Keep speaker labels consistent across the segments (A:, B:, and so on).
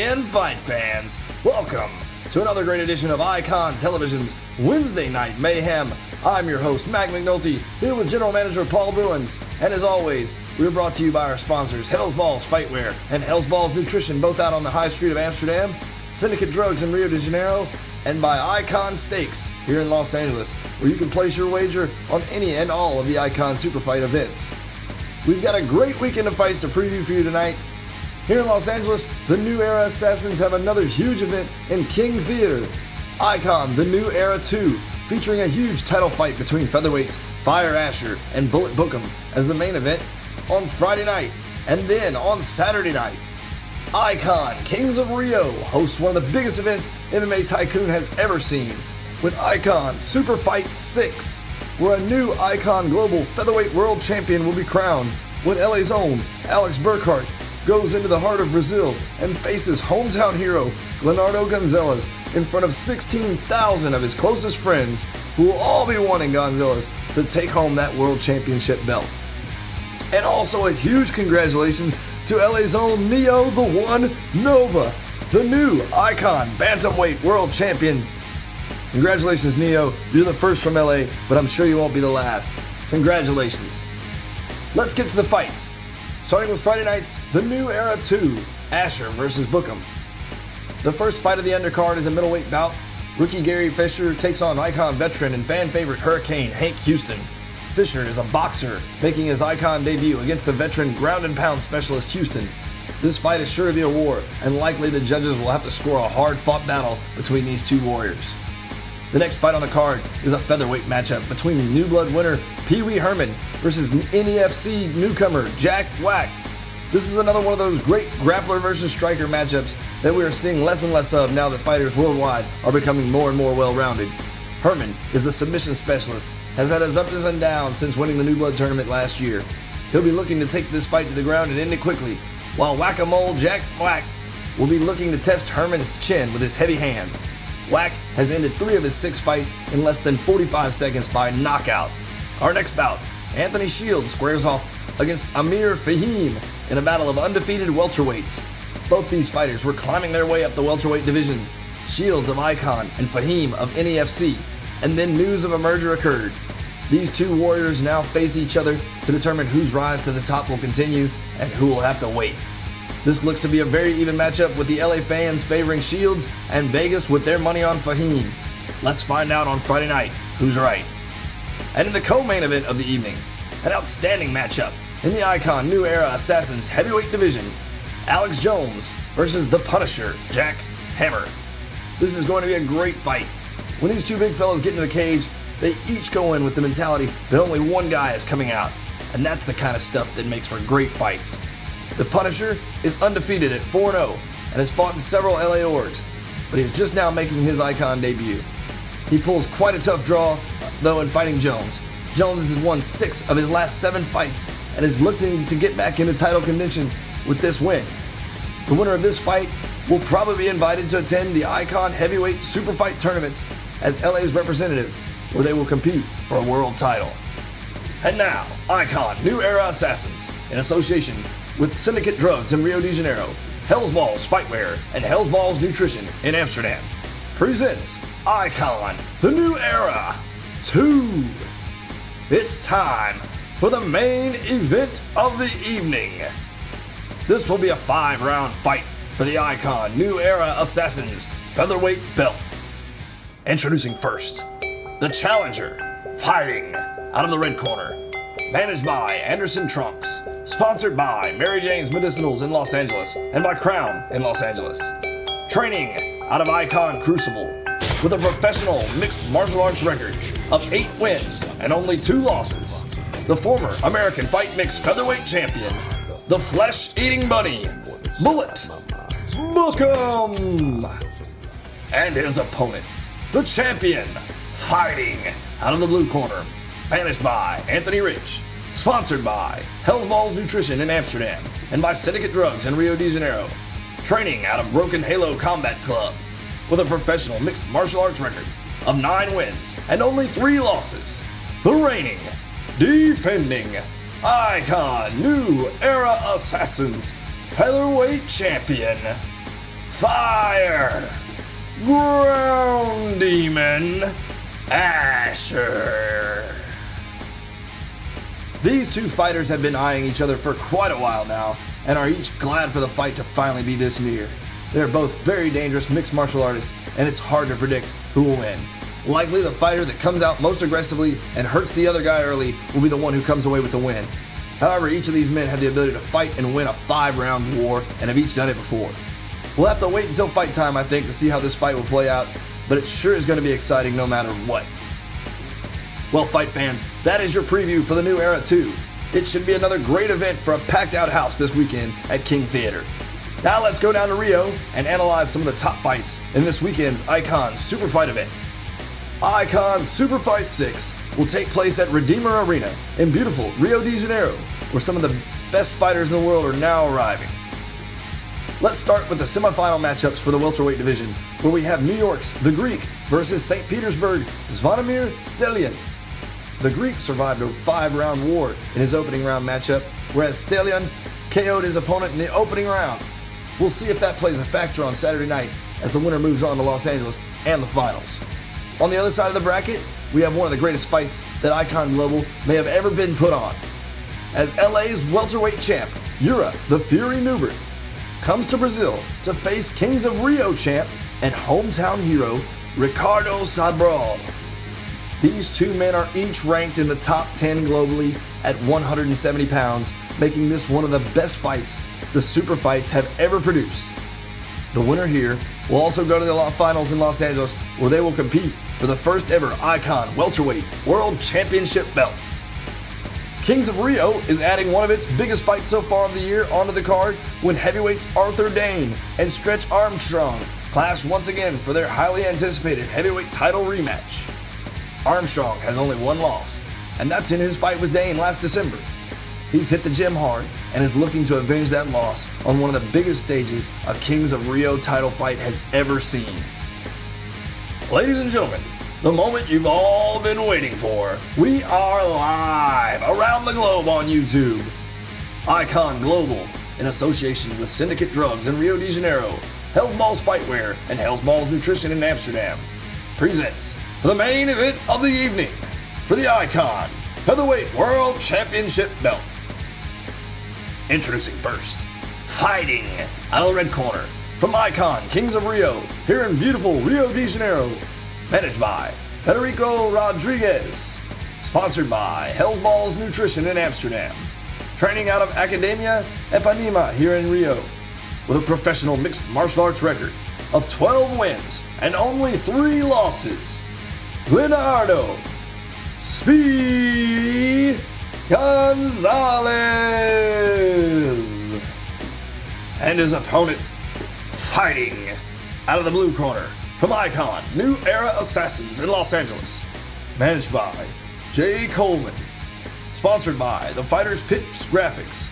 A: and fight fans. Welcome to another great edition of ICON Television's Wednesday Night Mayhem. I'm your host, Mac McNulty, here with General Manager Paul Bruins. And as always, we're brought to you by our sponsors, Hell's Balls Fightwear and Hell's Balls Nutrition, both out on the High Street of Amsterdam, Syndicate Drugs in Rio de Janeiro, and by ICON Steaks here in Los Angeles, where you can place your wager on any and all of the ICON Superfight events. We've got a great weekend of fights to preview for you tonight. Here in Los Angeles, the New Era Assassins have another huge event in King Theater. ICON The New Era 2, featuring a huge title fight between featherweights Fire Asher and Bullet Bookem as the main event on Friday night. And then on Saturday night, ICON Kings of Rio hosts one of the biggest events MMA Tycoon has ever seen, with ICON Superfight 6, where a new ICON Global Featherweight World Champion will be crowned when LA's own Alex Burkhart goes into the heart of Brazil and faces hometown hero Glenardo Gonzalez in front of 16,000 of his closest friends, who will all be wanting Gonzalez to take home that World Championship belt. And also a huge congratulations to LA's own Neo the One Nova, the new ICON Bantamweight World Champion. Congratulations, Neo. You're the first from LA, but I'm sure you won't be the last. Congratulations. Let's get to the fights. Starting with Friday night's The New Era 2, Asher versus Bookem. The first fight of the undercard is a middleweight bout. Rookie Gary Fisher takes on ICON veteran and fan favorite Hurricane Hank Houston. Fisher is a boxer making his ICON debut against the veteran ground and pound specialist Houston. This fight is sure to be a war, and likely the judges will have to score a hard-fought battle between these two warriors. The next fight on the card is a featherweight matchup between New Blood winner Pee Wee Herman versus NEFC newcomer Jack Whack. This is another one of those great grappler versus striker matchups that we are seeing less and less of now that fighters worldwide are becoming more and more well-rounded. Herman is the submission specialist, has had his ups and downs since winning the New Blood tournament last year. He'll be looking to take this fight to the ground and end it quickly, while Whack-a-Mole Jack Whack will be looking to test Herman's chin with his heavy hands. Whack has ended 3 of his 6 fights in less than 45 seconds by knockout. Our next bout, Anthony Shields squares off against Amir Fahim in a battle of undefeated welterweights. Both these fighters were climbing their way up the welterweight division. Shields of ICON and Fahim of NEFC, and then news of a merger occurred. These two warriors now face each other to determine whose rise to the top will continue and who will have to wait. This looks to be a very even matchup, with the LA fans favoring Shields and Vegas with their money on Fahim. Let's find out on Friday night who's right. And in the co-main event of the evening, an outstanding matchup in the ICON New Era Assassins heavyweight division, Alex Jones versus the Punisher, Jack Hammer. This is going to be a great fight. When these two big fellas get into the cage, they each go in with the mentality that only one guy is coming out, and that's the kind of stuff that makes for great fights. The Punisher is undefeated at 4-0 and has fought in several LA orgs, but he is just now making his ICON debut. He pulls quite a tough draw, though, in fighting Jones. Jones has won 6 of his last 7 fights and is looking to get back into title contention with this win. The winner of this fight will probably be invited to attend the ICON Heavyweight Superfight tournaments as LA's representative, where they will compete for a world title. And now, ICON New Era Assassins, in association with Syndicate Drugs in Rio de Janeiro, Hell's Balls Fightwear, and Hell's Balls Nutrition in Amsterdam, presents ICON The New Era 2. It's time for the main event of the evening. This will be a 5-round fight for the ICON New Era Assassins featherweight belt. Introducing first, the challenger, fighting out of the red corner, managed by Anderson Trunks, sponsored by Mary Jane's Medicinals in Los Angeles and by Crown in Los Angeles. Training out of ICON Crucible with a professional mixed martial arts record of 8 wins and only 2 losses. The former American Fight Mix featherweight champion, the flesh-eating bunny, Bullet Bookem. And his opponent, the champion, fighting out of the blue corner, managed by Anthony Rich, sponsored by Hell's Balls Nutrition in Amsterdam and by Syndicate Drugs in Rio de Janeiro. Training out of Broken Halo Combat Club with a professional mixed martial arts record of 9 wins and only 3 losses. The reigning, defending ICON New Era Assassins featherweight champion, Fire! Ground Demon Asher. These two fighters have been eyeing each other for quite a while now and are each glad for the fight to finally be this near. They're both very dangerous mixed martial artists, and it's hard to predict who will win. Likely the fighter that comes out most aggressively and hurts the other guy early will be the one who comes away with the win. However, each of these men have the ability to fight and win a 5-round war and have each done it before. We'll have to wait until fight time, I think, to see how this fight will play out, but it sure is going to be exciting no matter what. Well, fight fans, that is your preview for the new Era 2. It should be another great event for a packed-out house this weekend at King Theater. Now let's go down to Rio and analyze some of the top fights in this weekend's ICON Superfight Event. ICON Superfight 6 will take place at Redeemer Arena in beautiful Rio de Janeiro, where some of the best fighters in the world are now arriving. Let's start with the semifinal matchups for the welterweight division, where we have New York's The Greek versus St. Petersburg Zvonimir Stelian. The Greek survived a 5-round war in his opening round matchup, whereas Stelian KO'd his opponent in the opening round. We'll see if that plays a factor on Saturday night as the winner moves on to Los Angeles and the finals. On the other side of the bracket, we have one of the greatest fights that ICON Global may have ever been put on, as LA's welterweight champ, Yura the Fury Newbert, comes to Brazil to face Kings of Rio champ and hometown hero, Ricardo Sabral. These two men are each ranked in the top 10 globally at 170 pounds, making this one of the best fights the super fights have ever produced. The winner here will also go to the finals in Los Angeles, where they will compete for the first ever ICON Welterweight World Championship belt. Kings of Rio is adding one of its biggest fights so far of the year onto the card when heavyweights Arthur Dane and Stretch Armstrong clash once again for their highly anticipated heavyweight title rematch. Armstrong has only one loss, and that's in his fight with Dane last December. He's hit the gym hard and is looking to avenge that loss on one of the biggest stages a Kings of Rio title fight has ever seen. Ladies and gentlemen, the moment you've all been waiting for. We are live around the globe on YouTube. ICON Global, in association with Syndicate Drugs in Rio de Janeiro, Hell's Balls Fightwear, and Hell's Balls Nutrition in Amsterdam, presents the main event of the evening for the ICON Featherweight World Championship belt. Introducing first, fighting out of the red corner, from ICON Kings of Rio, here in beautiful Rio de Janeiro, managed by Federico Rodriguez, sponsored by Hell's Balls Nutrition in Amsterdam, training out of Academia Epanema here in Rio, with a professional mixed martial arts record of 12 wins and only 3 losses, Glenardo Speedy Gonzalez, and his opponent, fighting out of the blue corner, from ICON New Era Assassins in Los Angeles, managed by Jay Coleman, sponsored by the Fighters Pitch Graphics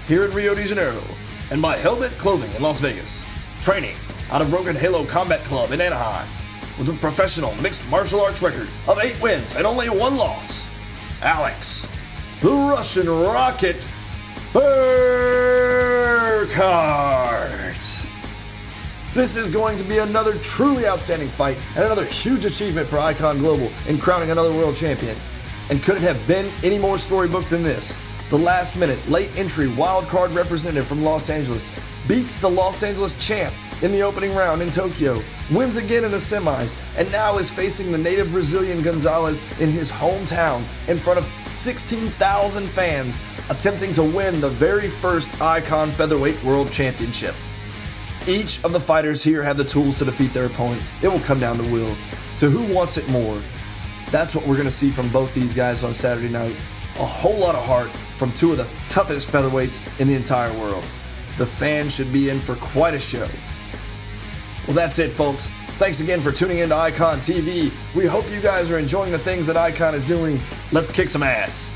A: here in Rio de Janeiro, and by Helmet Clothing in Las Vegas, training out of Broken Halo Combat Club in Anaheim, with a professional mixed martial arts record of 8 wins and only 1 loss, Alex, the Russian Rocket Burkhart. This is going to be another truly outstanding fight and another huge achievement for ICON Global in crowning another world champion. And could it have been any more storybook than this? The last minute, late entry wildcard representative from Los Angeles beats the Los Angeles champ in the opening round in Tokyo, wins again in the semis, and now is facing the native Brazilian Gonzalez in his hometown in front of 16,000 fans, attempting to win the very first ICON Featherweight World Championship. Each of the fighters here have the tools to defeat their opponent. It will come down to will, to who wants it more. That's what we're going to see from both these guys on Saturday night. A whole lot of heart from 2 of the toughest featherweights in the entire world. The fans should be in for quite a show. Well, that's it, folks. Thanks again for tuning in to ICON TV. We hope you guys are enjoying the things that ICON is doing. Let's kick some ass.